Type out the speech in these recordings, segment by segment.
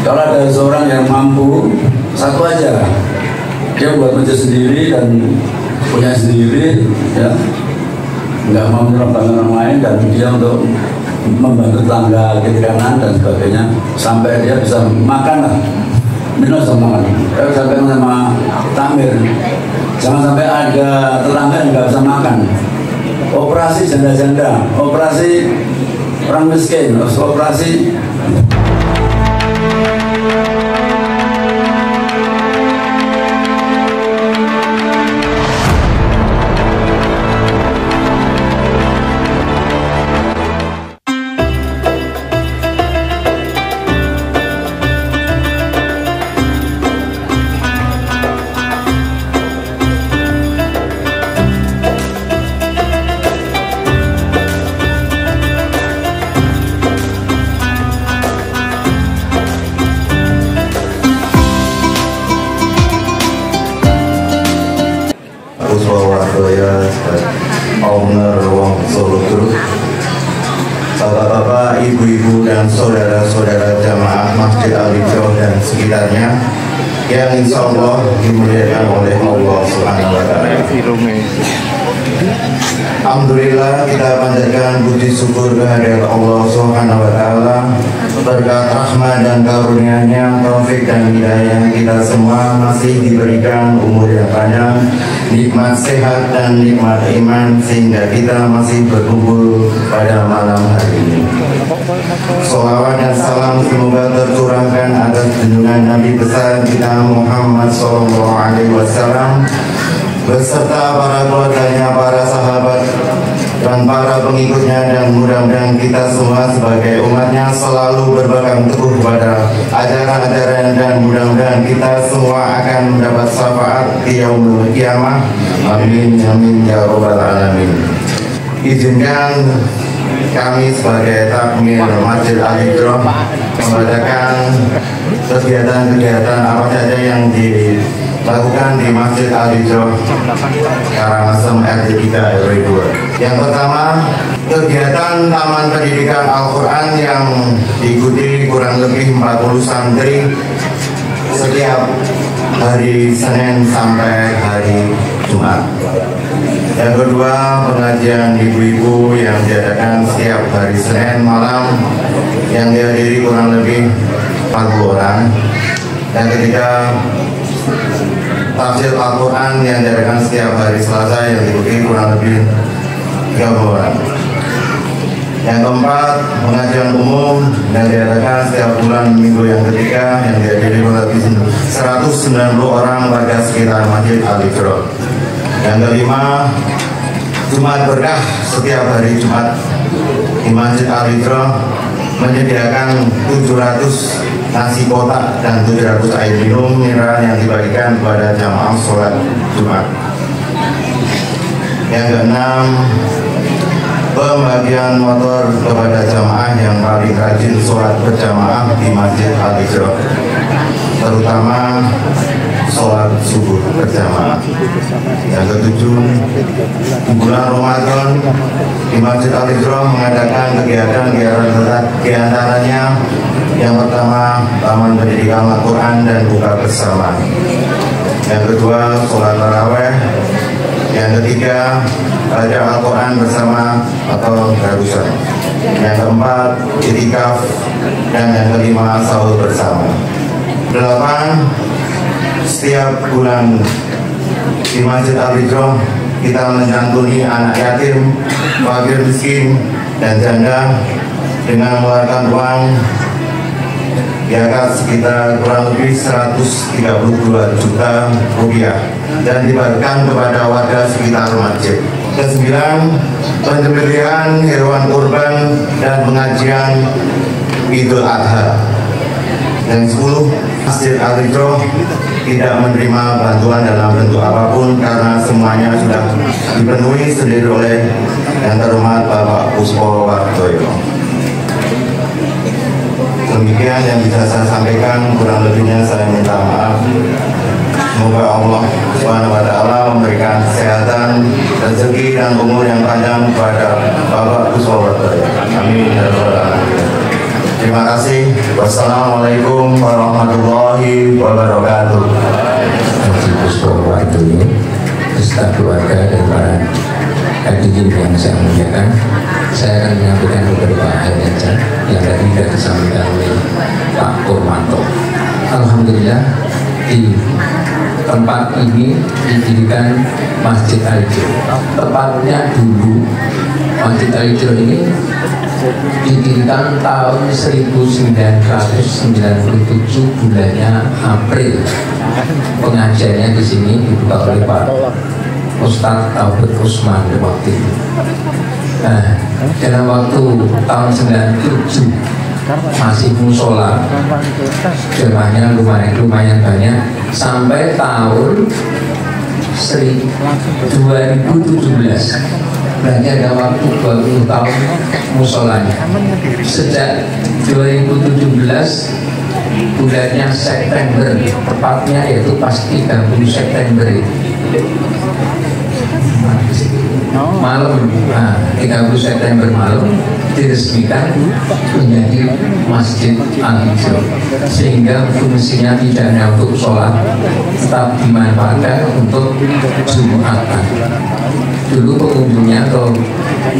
Kalau ada seorang yang mampu, satu aja, dia buat masjid sendiri dan punya sendiri, ya, nggak mau menyumbang orang lain, dan dia untuk membantu tangga kiri kanan dan sebagainya sampai dia bisa makan lah, minum sama makan. Sampai sama takmir, jangan sampai ada tetangga yang nggak bisa makan. Operasi janda-janda, operasi orang miskin, operasi. Owner Wong Solo Group, bapak-bapak, ibu-ibu dan saudara-saudara jamaah Masjid Al-Hijrah dan sekitarnya yang insya Allah dimuliakan oleh Allah Subhanahu wa Ta'ala. Alhamdulillah, kita panjatkan puji syukur kehadirat Allah Subhanahu wa Ta'ala, berkat rahmat dan karunia-Nya, taufik dan hidayah, kita semua masih diberikan umur yang panjang, nikmat sehat dan nikmat iman, sehingga kita masih berkumpul pada malam hari ini. Sholawat dan salam semoga tercurahkan atas junjungan Nabi besar kita Muhammad SAW beserta para keluarganya, para sahabat dan para pengikutnya, dan mudah-mudahan kita semua sebagai umatnya selalu berpegang teguh pada ajaran-ajaran, dan mudah-mudahan kita semua akan mendapat syafaat di yaumul qiyamah. Amin amin ya rabbal alamin. Izinkan kami sebagai takmir Masjid Al-Hijrah membacakan kegiatan-kegiatan apa saja yang dilakukan di Masjid Al-Hijrah Karangasem RT 3 RW 2. Yang pertama, kegiatan Taman Pendidikan Al-Quran yang diikuti kurang lebih 40 santri setiap hari Senin sampai hari Jumat. Yang kedua, pengajian ibu-ibu yang diadakan setiap hari Senin malam yang dihadiri kurang lebih 40 orang. Yang ketiga, tafsir Al-Quran yang diadakan setiap hari Selasa yang diikuti kurang lebih 30 orang. Yang keempat, pengajian umum yang diadakan setiap bulan minggu yang ketiga yang dihadiri kurang lebih 190 orang warga sekitar Masjid Al-Hijrah. Yang kelima, Jumat Berkah setiap hari Jumat di Masjid Al-Hijrah menyediakan 700 nasi kotak dan 700 air minum mineral yang dibagikan kepada jamaah sholat Jumat. Yang keenam, pembagian motor kepada jamaah yang paling rajin sholat berjamaah di Masjid Al-Hijrah, terutama sholat subuh berjamaah. Yang ketujuh, di bulan Ramadan di Masjid Al-Hijrah mengadakan kegiatan-kegiatan diantaranya yang pertama, Taman Pendidikan Al-Quran dan buka bersama. Yang kedua, sholat taraweh. Yang ketiga, baca Al-Quran bersama atau darusan. Yang keempat, itikaf. Dan yang kelima, sahur bersama. 8, setiap bulan di Masjid Al-Hijrah kita menyantuni anak yatim, fakir miskin, dan janda dengan mengeluarkan uang diangkat sekitar kurang lebih 132 juta rupiah dan dibagikan kepada warga sekitar masjid. Kesembilan, penyembelihan hewan kurban dan pengajian Idul Adha. Yang 10, Masjid Al-Hijrah tidak menerima bantuan dalam bentuk apapun karena semuanya sudah dipenuhi sendiri oleh yang terhormat Bapak Puspo Wardoyo. Demikian yang bisa saya sampaikan, kurang lebihnya saya minta maaf. Semoga Allah Subhanahu wa Ta'ala memberikan kesehatan, rezeki dan umur yang panjang kepada Bapak Puspo Wardoyo. Amin ya rabbal alamin. Terima kasih. Wassalamualaikum warahmatullahi wabarakatuh. untuk Haji Puspowardoyo beserta keluarga dan para hadirin yang saya muliakan. Saya akan menyampaikan beberapa hal saja yang tadi sudah disampaikan oleh Pak Purwanto. Alhamdulillah di tempat ini didirikan Masjid Al-Hijr. Tepatnya dulu Masjid Al-Hijr ini didirikan tahun 1997 bulannya April. Pengajiannya di sini dibuka oleh Pak Ustadz Taufik Usman waktu itu. Nah, dalam waktu tahun 97 masih musola, jemaahnya lumayan banyak sampai tahun 2017. Berarti ada waktu 20 tahun musolanya. Sejak 2017 bulannya September, tepatnya yaitu pas 30 September itu malam, 30 September malam diresmikan menjadi Masjid Al-Hijr, sehingga fungsinya tidak hanya untuk sholat, tetap dimanfaatkan untuk Jumatan. Dulu pengunjungnya atau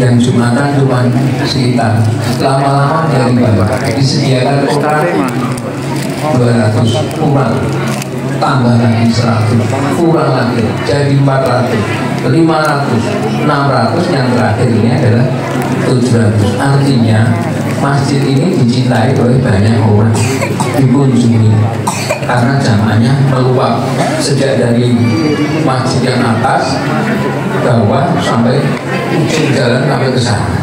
yang Jumatan cuma sekitar, lama-lama dari bawah disediakan kotak 200 kurang, tambah lagi 100, kurang lagi jadi 400, 500, 600, yang terakhir ini adalah 700. Artinya masjid ini dicintai oleh banyak orang, dikunjungi karena jamaahnya meluap sejak dari masjid yang atas, bawah sampai ujung jalan sampai ke sana.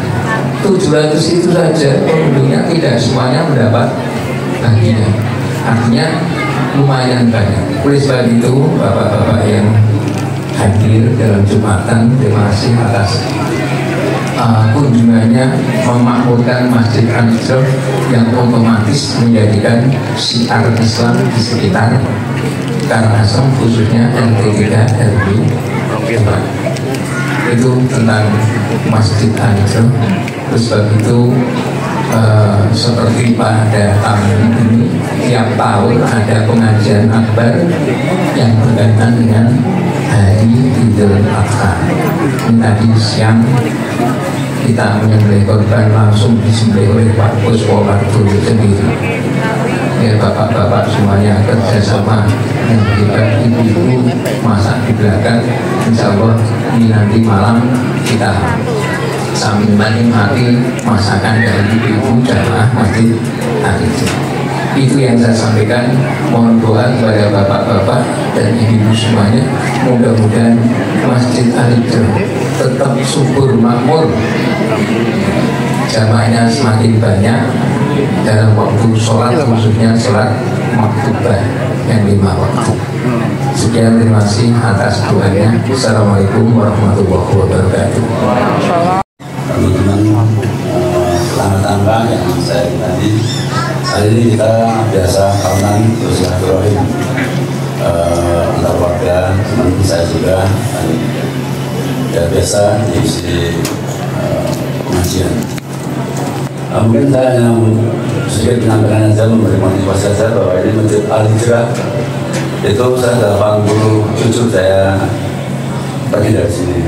700 itu saja pengunjungnya, tidak semuanya mendapat bagian. Artinya lumayan banyak. Oleh sebab itu, bapak-bapak yang hadir dalam Jumatan, terima kasih atas kunjungannya memakmurkan Masjid Al-Hijr yang otomatis menjadikan syiar Islam di sekitar Karangasem, khususnya RT3 RW 4. Itu tentang Masjid Al-Hijr. Terus sebab itu seperti pada tahun ini, tiap tahun ada pengajian akbar yang berkaitan dengan Hari Idul Adha. Tadi siang kita menyembelih korban langsung disembelih oleh Pak Puspowardoyo sendiri. Ya, bapak-bapak semuanya kerjasama yang hebat, ibu-ibu masak di belakang. Insya Allah ini nanti malam kita sambil menikmati masakan dari ibu-ibu jamaah Masjid Al-Hijr. Itu yang saya sampaikan. Mohon doa kepada bapak-bapak dan ibu-ibu semuanya, mudah-mudahan Masjid Al-Hijr tetap subur makmur, jamaahnya semakin banyak dalam waktu sholat, khususnya sholat maktubah yang 5 waktu. Sekian, terima kasih atas doanya. Assalamualaikum warahmatullahi wabarakatuh. Teman-teman, tangga-tangga yang saya tadi, hari ini kita biasa tahunan bersilaturahim antar warga, teman saya juga, dan biasa diisi pengajian. Mungkin saya hanya sedikit menyampaikan saja, memberi motivasi saja bahwa ini Masjid Al-Hijr itu saya 87 saya pergi dari sini.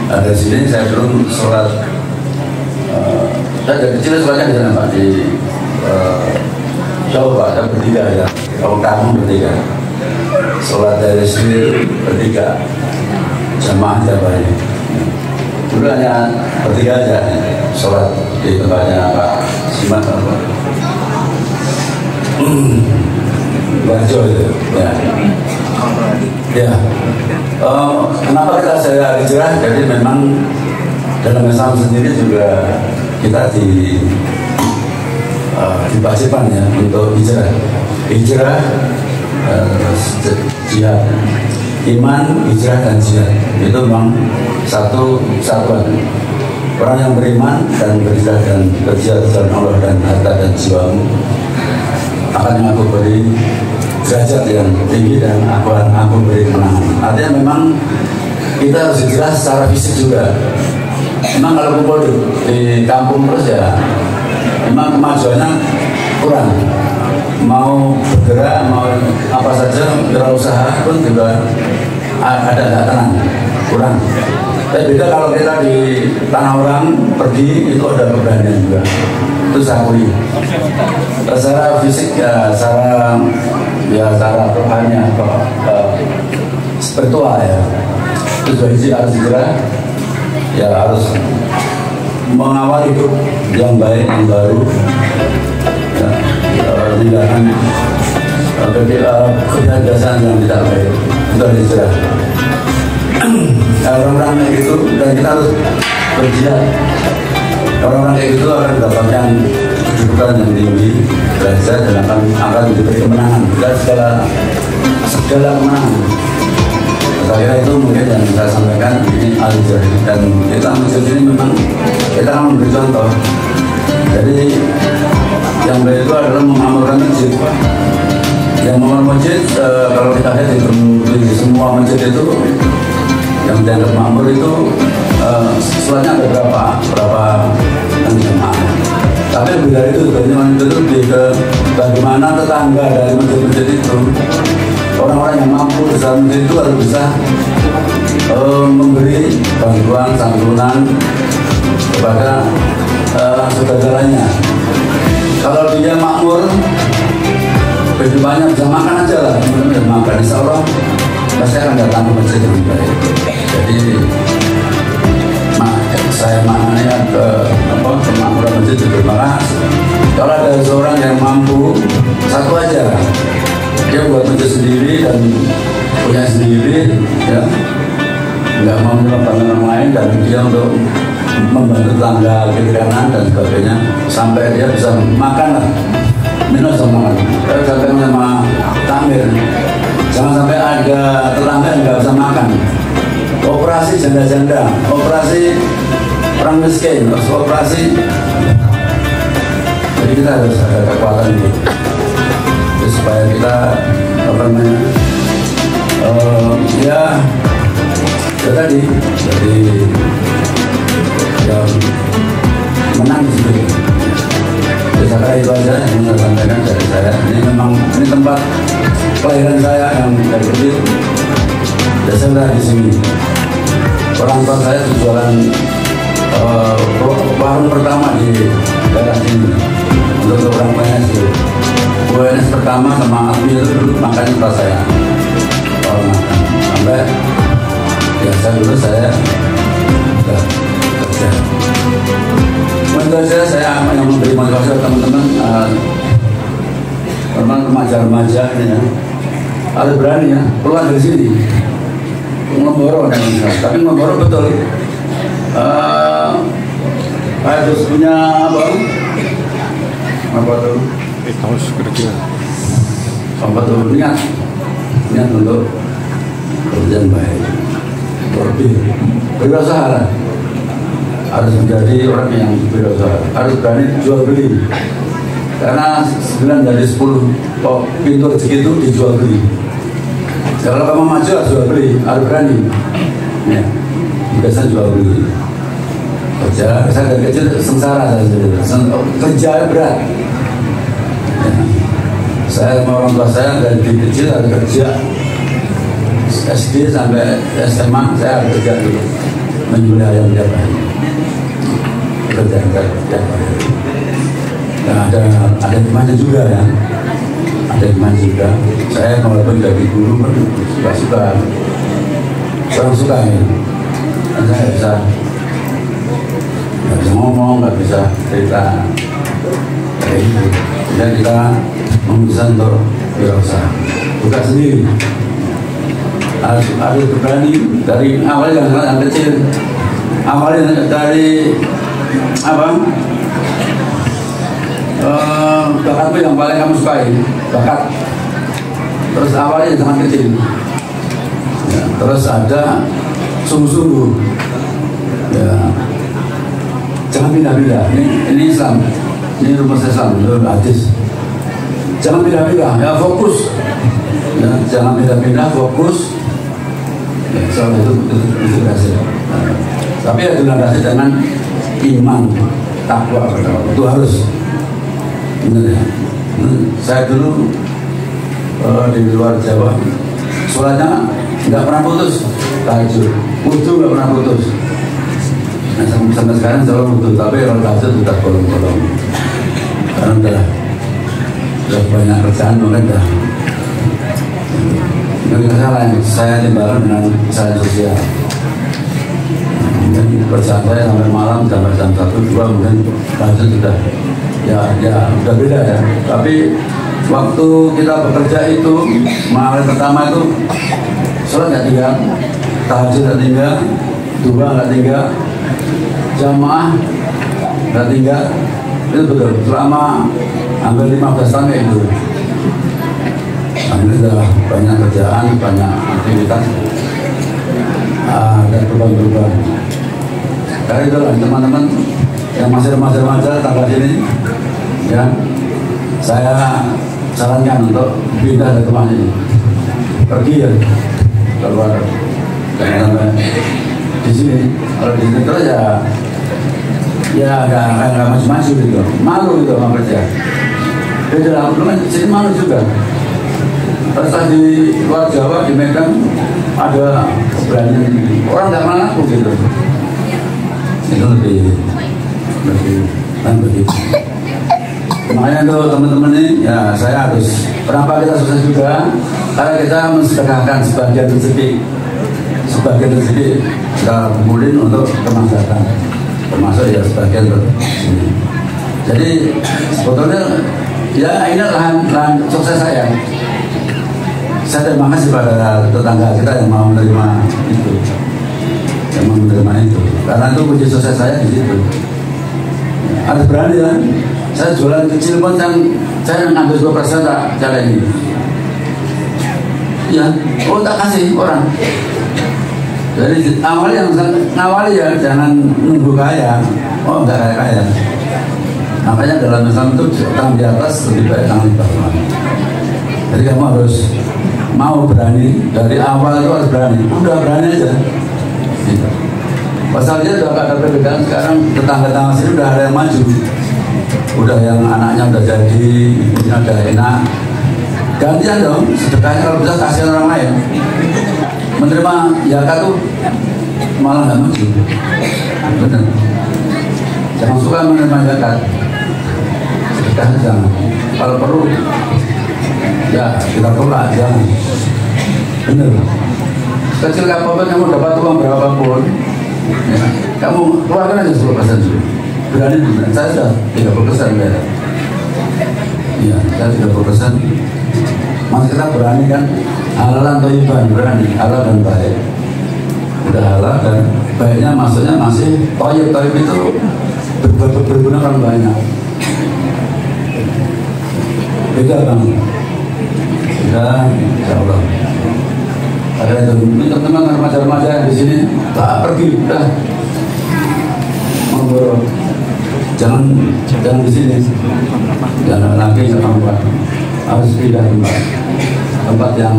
Dari sini saya belum sholat. Saya dari kecil sholatnya di sana Pak, di Jawa Pak, saya bertiga ya, kalau kamu bertiga. Sholat dari sini bertiga, jamaah Jawa ini. Dulu hanya bertiga aja, sholat di tempatnya Pak Simat. Bajo itu, ya. Ya. Kenapa kita saya hijrah? Jadi memang dalam Islam sendiri juga kita diwajibkan ya untuk hijrah. Hijrah, jihad, iman, hijrah dan jihad itu memang satu satuan. Orang yang beriman dan berhijrah dan berjihad di jalan Allah dan harta dan jiwamu akan aku beri derajat yang tinggi dan aku beri kemenangan. Artinya memang kita harus hijrah secara fisik juga. Memang kalau kumpul di kampung terus ya memang kemajuannya kurang. Mau bergerak mau apa saja wirausaha pun juga ada nggak tenang, kurang. Tapi beda kalau kita di tanah orang pergi itu ada keberanian juga. Itu saya akui. Secara fisik ya, secara rohani atau spiritual ya. Itu juga harus segera ya harus mengawal hidup yang baik, yang baru. Ya, tindakan kebiasaan yang tidak baik itu harus segera. Orang-orang kayak gitu dan kita harus berjihad. Orang-orang kayak gitu akan mendapatkan kedudukan yang tinggi, derajat dan akan diberi kemenangan dan segala kemenangan. Saya kira itu mungkin yang saya sampaikan ini al-jari dan kita masjid ini memang kita akan memberi contoh. Jadi yang baik itu adalah mengamalkan masjid. Yang mengamalkan masjid kalau kita lihat di semua masjid itu yang dianggap makmur itu setelahnya ada berapa jemaah. Tapi lebih dari itu bagaimana tetangga dari masjid-masjid itu, orang-orang yang mampu di dalam masjid itu harus bisa memberi bantuan santunan kepada saudaranya. Kalau dia makmur, kehidupannya bisa makan aja lah, kemudian makan, insya Allah pasti akan datang ke masjid yang baik. Jadi saya maknanya ke kemakmuran masjid itu malah kalau ada seorang yang mampu satu aja, dia buat masjid sendiri dan punya sendiri, ya nggak mau melakukan orang lain dan dia untuk membantu tangga kiri kanan dan sebagainya sampai dia bisa makan lah, minum sama makan. Kalau sampai sama takmir, jangan sampai ada tetangga yang nggak bisa makan. Operasi janda-janda, operasi orang miskin, operasi. Jadi kita harus ada kekuatan itu, jadi supaya kita apa namanya, ya tadi, jadi ya menang di situ. Saya itu aja yang saya sampaikan dari saya. Ini tempat kelahiran saya yang dari kecil. Saya di sini. Orang tua saya jualan warung pertama di daerah sini untuk orang PNS itu. PNS pertama sama Abdi itu dulu makannya pas saya. Sampai biasa dulu saya kerja. Menurut saya yang memberi motivasi teman-teman remaja-remaja ini ya, harus berani ya keluar dari sini. Ngeborong kan, tapi ngeborong betul. Harus punya apa tuh? Harus kerja. Apa tuh niat untuk kerjaan baik. Lebih berusaha lah. Harus menjadi orang yang berusaha. Harus berani jual beli. Karena 9 dari 10 pintu rezeki itu dijual beli. Kalau kamu maju harus jual beli, harus berani. Ya, biasa jual beli. Kerja, saya dari kecil sengsara kerja berat. Ya. Saya sama orang tua saya dari kecil harus kerja. SD sampai SMA saya harus kerja dulu, menjual ayam tiap hari. Kerja tiap hari. Dan ada temannya juga ya. Ada teman juga. Saya walaupun jadi guru pun suka orang suka ya. Dan saya nggak bisa ngomong, nggak bisa cerita kayak gitu. Dan kita memutuskan untuk berusaha buka sendiri. Harus berani dari awal yang kecil. Awalnya dari apa? Bakatmu yang paling kamu sukai, bakat. Terus awalnya zaman kecil, ya, terus ada sungguh-sungguh, ya, jangan pindah-pindah. Ini Islam, ini rumus Islam, itu hadis. Jangan pindah-pindah, ya fokus, ya, jangan pindah-pindah, fokus. Ya, soal itu berhasil. Tapi ya dilandasi dengan iman, takwa, itu harus. Benar ya. Saya dulu di luar Jawa, sholatnya nggak pernah putus, tahajud, wudhu nggak pernah putus. Nah, sampai sekarang selalu wudhu, tapi kalau tahajud tetap bolong-bolong. Karena udah banyak kerjaan, mungkin dah. Mungkin saya timbangan dengan usaha sosial. Mungkin kerjaan saya sampai malam, sampai jam 1-2, mungkin tahajud sudah udah beda ya. Tapi waktu kita bekerja itu, malam pertama itu sholat nggak tinggal, tahajud nggak tinggal, duha nggak tinggal, jamaah nggak tinggal. Itu betul, selama hampir 15 tahun kayak gitu. Alhamdulillah banyak kerjaan, banyak aktivitas, dan perubahan-perubahan. Karena itulah teman-teman yang masih remaja-remaja tanggal ini, ya, saya sarankan untuk pindah dari rumah ini, pergi ya, keluar, jangan sampai di sini. Kalau di sini terus ya nggak maju-maju gitu, malu gitu sama kerja. Jadi dalam sini malu juga. Setelah di luar Jawa, di Medan ada berani orang nggak mana aku gitu. Itu lebih kan begitu. Makanya tuh teman-teman ini, ya saya harus. Kenapa kita sukses juga? Karena kita mensedekahkan sebagian rezeki kita kumpulin untuk kemaslahatan, termasuk ya sebagian untuk sini. Jadi sebetulnya ya ini lahan sukses saya. Saya terima kasih pada tetangga kita yang mau menerima itu, karena itu kunci sukses saya di situ. Harus berani ya. Saya jualan kecil pun saya ngambil 2% tak jalan ini. Ya, tak kasih orang. Jadi awal yang ngawali ya, jangan nunggu kaya. Enggak kaya. Makanya dalam Islam itu utang di atas lebih baik tangan di bawah. Jadi kamu harus mau berani dari awal itu, harus berani. Udah berani aja. Gitu. Pasalnya udah ada perbedaan sekarang, tetangga-tetangga sini udah ada yang maju, udah yang anaknya udah jadi, ibunya udah enak. Gantian dong, sedekahnya kalau bisa kasihan orang lain. Menerima zakat tuh malah nggak maju. Benar. Jangan suka menerima zakat. Sedekah jangan. Kalau perlu, ya kita tolak, jangan. Benar. Kecil apapun kamu dapat uang berapapun, ya, kamu keluarkan aja 10% dulu. Berani benar. Saya sudah 30% ya. Iya, saya 30%. Mas kita berani kan, halal atau iban, berani, halal dan baik. Udah halal dan baiknya maksudnya masih toyib itu berguna kan banyak. Beda bang. Sudah, insya Allah. Ada itu, teman-teman remaja-remaja yang di sini tak pergi, udah menggorok. Jangan di sini, jangan lagi tempat, harus pindah tempat yang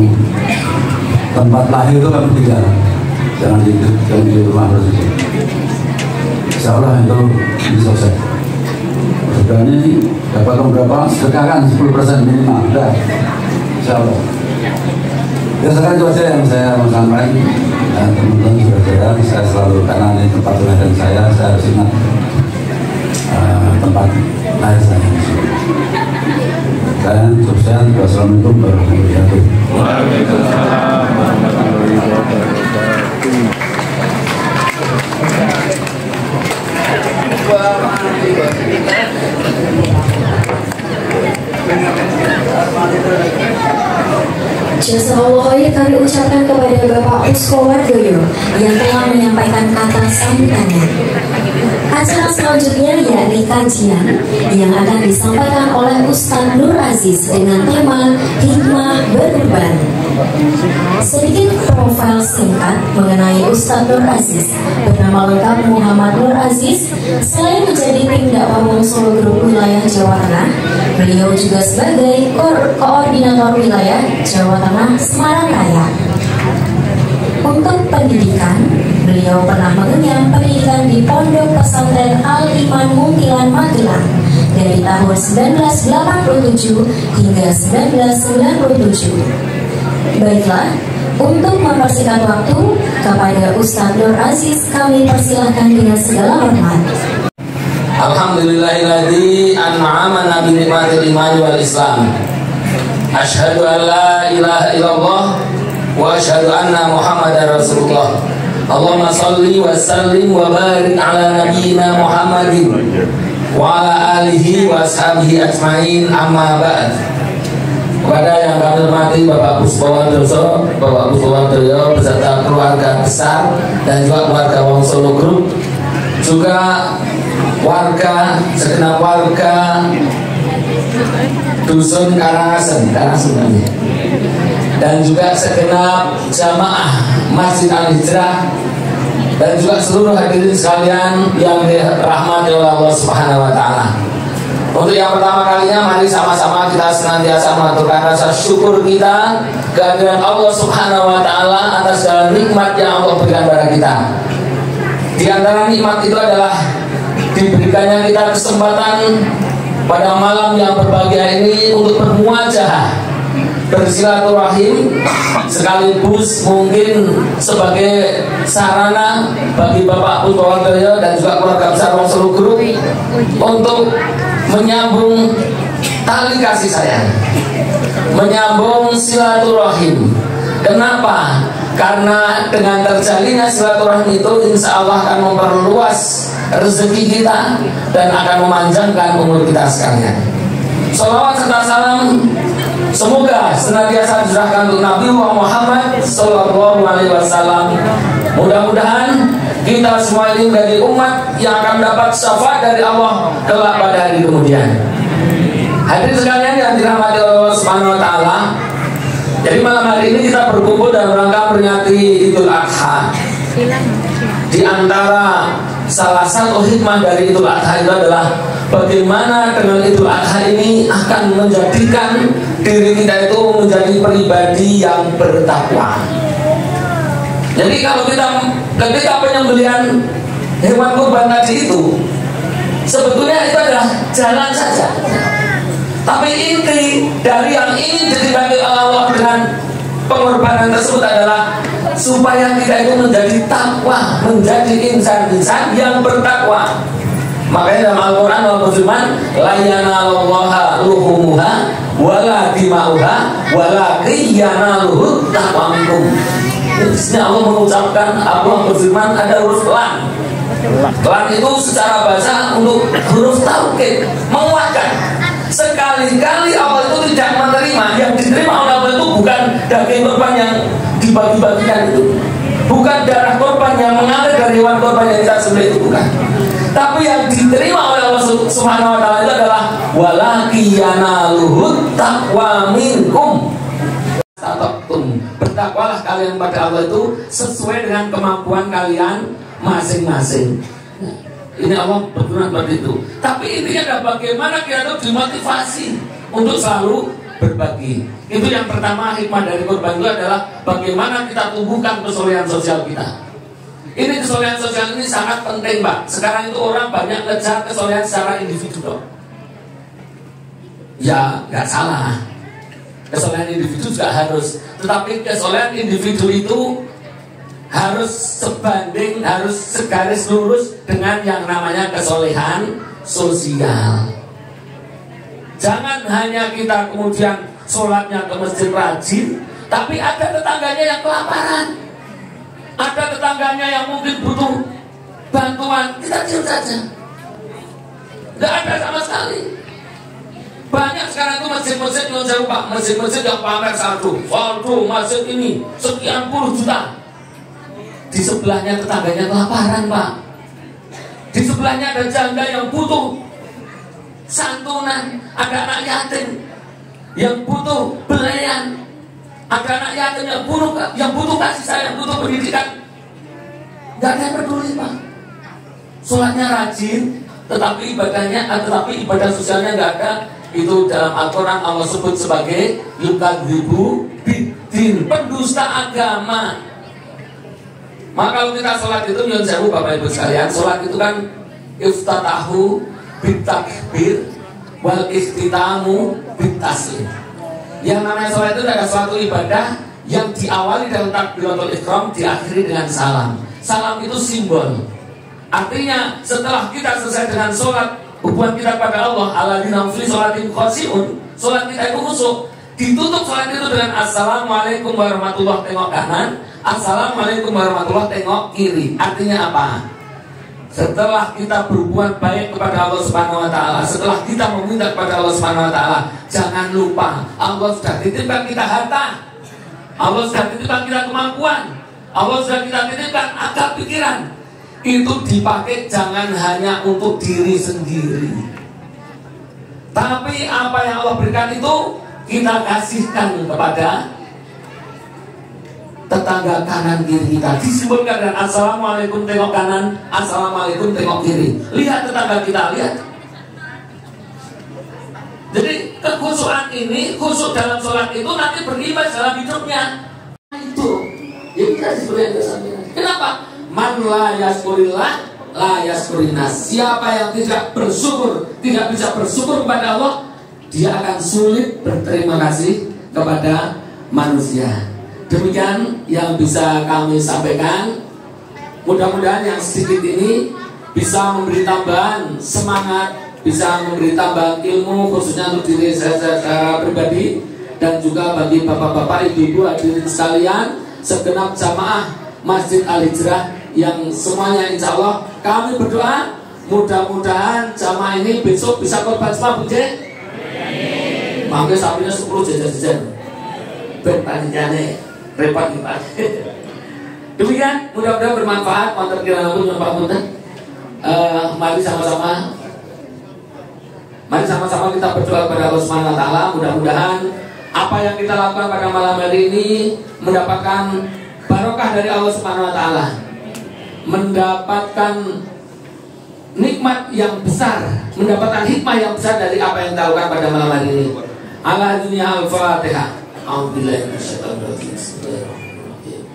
tempat lahir itu kan tinggal, jangan di rumah terus itu. Insya Allah itu bisa selesai. Sudah ini dapat berapa? Sedekahkan 10% minimal, udah. Insya Allah. Ya sekarang itu aja yang saya mau sampaikan. Dan teman-teman saudara, saya selalu, karena ini tempat kelahiran saya harus ingat tempat lahir saya. Dan sukses. Wassalamualaikum warahmatullahi wabarakatuh. Waalaikumsalam warahmatullahi wabarakatuh. Jazakallahu khair kami ucapkan kepada Bapak Usko Wardoyo yang telah menyampaikan kata sambutannya. Acara selanjutnya yakni kajian yang akan disampaikan oleh Ustadz Nur Aziz dengan tema Hikmah Berkorban. Sedikit profil singkat mengenai Ustadz Nur Aziz. Bernama lengkap Muhammad Nur Aziz. Selain menjadi tim dakwah Solo Grup Wilayah Jawa Tengah, beliau juga sebagai koordinator wilayah Jawa Tengah Semarang Raya. Untuk pendidikan, beliau pernah mengenyam pendidikan di Pondok Pesantren Al-Iman Muntilan Magelang dari tahun 1987 hingga 1997. Baiklah, untuk mempersingkat waktu, kepada Ustadz Nur Aziz kami persilahkan dengan segala hormat. Alhamdulillahilladzi an'amana bi nikmatil iman wal Islam. Asyhadu an la ilaha illallah wa asyhadu anna Muhammadar Rasulullah. Allahumma shalli wa sallim wa barik ala nabiyyina Muhammadin wa ala alihi wa ashabihi ajmain, amma ba'd. Kepada yang kami hormati Bapak Puspawandoso, Bapak Puspawandoyo beserta keluarga besar dan juga keluarga Wong Solo Group, juga warga, segenap warga Dusun Karangasem dan juga segenap jamaah Masjid Al-Hijrah dan juga seluruh hadirin sekalian yang dirahmati oleh Allah Subhanahu wa Ta'ala. Untuk yang pertama kalinya, mari sama-sama kita senantiasa mengaturkan rasa syukur kita kehadiran Allah Subhanahu wa Ta'ala atas segala nikmat yang Allah berikan kepada kita. Di antara nikmat itu adalah diberikannya kita kesempatan pada malam yang berbahagia ini untuk bermuajahah, bersilaturahim, sekaligus mungkin sebagai sarana bagi Bapak Puspawandoyo dan juga keluarga besar Wong Solo Group untuk menyambung tali kasih sayang, menyambung silaturahim. Kenapa? Karena dengan terjalinnya silaturahim itu insya Allah akan memperluas rezeki kita dan akan memanjangkan umur kita sekalian. Sholawat serta salam semoga senantiasa diserahkan untuk Nabi Muhammad Sallallahu Alaihi Wasallam. Mudah-mudahan kita semua ini menjadi umat yang akan mendapat syafaat dari Allah kelak pada hari kemudian. Hadirin sekalian yang dirahmati Allah Subhanahu Wa Taala, jadi malam hari ini kita berkumpul dalam rangka memperingati Idul Adha. Di antara salah satu hikmah dari Idul Adha itu adalah bagaimana dengan Idul Adha ini akan menjadikan diri kita itu menjadi pribadi yang bertakwa. Jadi kalau ketika penyembelihan hewan kurban tadi itu, sebetulnya itu adalah jalan saja. Tapi inti dari yang ingin diridhai Allah dengan pengorbanan tersebut adalah supaya kita itu menjadi takwa, menjadi insan-insan yang bertakwa. Makanya dalam Al-Quran Allah berfirman, la yanalallaha luhumuha wala dima'uha walakin yanaluhu taqwa minkum. Di sini Allah mengucapkan, Allah berfirman ada huruf lam. Lam itu secara bahasa untuk huruf taukid, menguatkan. Sekali-kali Allah itu tidak menerima, yang diterima oleh Allah itu bukan daging korban yang dibagi-bagikan itu, bukan darah korban yang mengalir dari hewan korban yang kita sembelih itu, bukan. Tapi yang diterima oleh Allah Subhanahu Wa Taala itu adalah walakiyanaluhut taqwa minkum. Bertakwalah kalian pada Allah itu sesuai dengan kemampuan kalian masing-masing. Ini Allah berfirman seperti itu. Tapi intinya adalah bagaimana kita itu dimotivasi untuk selalu berbagi. Itu yang pertama, hikmah dari korban itu adalah bagaimana kita tumbuhkan kesolehan sosial kita. Ini kesolehan sosial ini sangat penting, Pak. Sekarang itu orang banyak ngejar kesolehan secara individu. Ya, nggak salah. Kesolehan individu juga harus, tetapi kesolehan individu itu harus sebanding, harus segaris lurus dengan yang namanya kesolehan sosial. Jangan hanya kita kemudian sholatnya ke masjid rajin, tapi ada tetangganya yang kelaparan, ada tetangganya yang mungkin butuh bantuan, kita diam saja, nggak ada sama sekali. Banyak sekarang itu masjid-masjid yang saya lupa, masjid-masjid yang pamer saldo, masjid ini sekian puluh juta. Di sebelahnya tetangganya kelaparan, Pak. Di sebelahnya ada janda yang butuh santunan, ada anak yatim yang butuh belayan, ada anak yatim yang butuh kasih sayang, butuh pendidikan. Gak ada yang peduli, Pak. Sholatnya rajin, tetapi ibadah sosialnya nggak ada. Itu dalam Al-Quran Allah sebut sebagai yukadzibu bidin, pendusta agama. Maka kalau kita sholat itu, nyun sewu Bapak Ibu sekalian, sholat itu kan iftatahu bitakbir wal iftitamu bitaslim. Yang namanya sholat itu adalah suatu ibadah yang diawali dengan takbiratul ihram, diakhiri dengan salam. Salam itu simbol. Artinya setelah kita selesai dengan sholat, hubungan kita pada Allah, alladzina hum fi sholatim khashi'un, sholat kita itu khusyuk. Ditutup sholat itu dengan assalamualaikum warahmatullahi, tengok kanan, assalamualaikum warahmatullahi, tengok kiri. Artinya apa? Setelah kita berhubungan baik kepada Allah Subhanahu wa taala, setelah kita meminta kepada Allah Subhanahu wa taala, jangan lupa Allah sudah titipkan kita harta, Allah sudah titipkan kita kemampuan, Allah sudah kita titipkan akal pikiran. Itu dipakai jangan hanya untuk diri sendiri, tapi apa yang Allah berikan itu kita kasihkan kepada tetangga kanan kiri kita. Disimbolkan dengan assalamualaikum tengok kanan, assalamualaikum tengok kiri. Lihat tetangga kita, lihat. Jadi kekhusyuan ini, khusyuk dalam sholat itu nanti berimbas dalam hidupnya. Itu yang kita sebutkan bersama. Kenapa? Man la yaskurillah la yaskurinas. Siapa yang tidak bersyukur, tidak bisa bersyukur kepada Allah, dia akan sulit berterima kasih kepada manusia. Demikian yang bisa kami sampaikan. Mudah-mudahan yang sedikit ini bisa memberi tambahan semangat, bisa memberi tambahan ilmu, khususnya untuk diri saya secara pribadi, dan juga bagi bapak-bapak, ibu-ibu, hadirin sekalian, segenap jamaah Masjid Al-Hijrah yang semuanya insya Allah kami berdoa mudah-mudahan jamaah ini besok bisa korban semua, Bu J. Mangke sapinya 10 jajan-jajan ben panitiane repot nih Pak. Demikian, mudah-mudahan bermanfaat. Konten kirana pun bermanfaat. Mari sama-sama kita berdoa kepada Allah Subhanahu wa taala. Mudah-mudahan apa yang kita lakukan pada malam hari ini mendapatkan barokah dari Allah Subhanahu wa taala, mendapatkan nikmat yang besar, mendapatkan hikmah yang besar dari apa yang kita lakukan pada malam hari ini. Ala dunia al-Fatihah. A'udzubillahi minasyaitonir rajim. Bismillahirrahmanirrahim.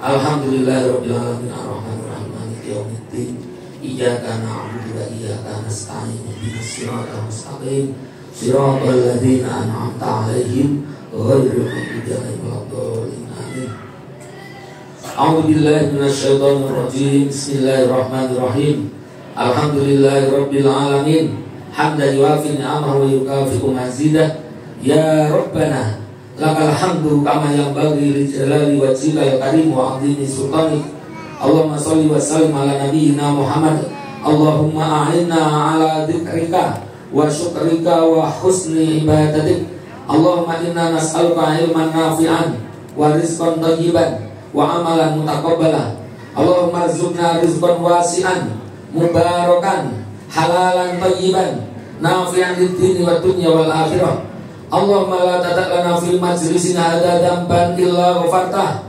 Alhamdulillahirabbil alamin arrahmanir rahim maliki yaumiddin. Iyyaka na'budu wa iyyaka nasta'in. Ihdinas siratal mustaqim. Siratal ladzina an'amta 'alaihim ghairil maghdubi 'alaihim waladdallin. Amin. A'udzubillahi minasyaitonir rajim. Bismillahirrahmanirrahim. Alhamdulillahirabbil alamin. Hamdan yuwafi ni'amahu wa yukafi'u mazidah. Ya Rabbana lakal hamdu kama yanbaghi li jalali wajhikal karim wa 'azimi sultanik. Allahumma shalli wa sallim ala nabiyyina Muhammad. Allahumma a'inna ala dzikrika wa syukrika wa husni ibadatik. Allahumma inna nas'aluka ilman nafi'an wa rizqan thayyiban wa amalan mutaqabbala. Allahumma rzuqna rizqan wasi'an mubarakan halalan thayyiban nafi'an lid-dini wad dunya wal akhirah. Allahumma la tada'lana fil majlisina hadza damban illa ghafartah,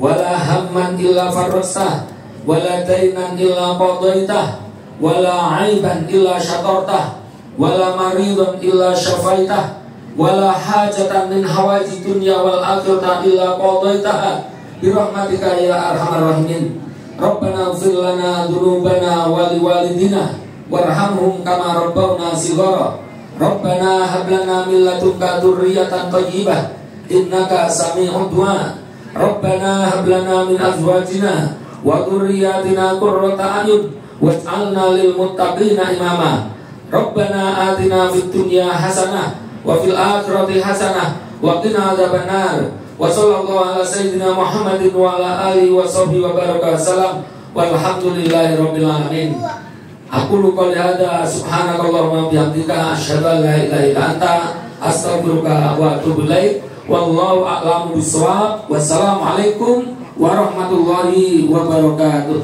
wala hamman illa farrastah, wala dainan illa qadaitah, wala aiban illa syatartah, wala maridan illa syafaitah, wala hajatan min hawaji dunya wal akhirah illa qadaitaha bi rahmatika ya arhamar rahimin. Rabbana ighfir lana dzunubana wa liwalidina warhamhum kama rabbawna shighara. Rabbana hab lana min ladunka dzurriyyatan thayyibah innaka sami'ud du'a. Rabbana hab lana min azwajina wa dzurriyyatina qurrata a'yun waj'alna lil muttaqina imama. Rabbana atina fid dunya hasanah wa fil akhirati hasanah wa qina adzabannar. Wa sallallahu ala sayyidina Muhammadin wa ala alihi wa sahbihi wa baraka salam walhamdulillahi rabbil alamin. Aku qouli hadza subhanakallahumma bihamdika asyhadu an la ilaha illa anta astaghfiruka wa atubu ilaik. Wallahu a'lamu bissawab. Wassalamualaikum warahmatullahi wabarakatuh.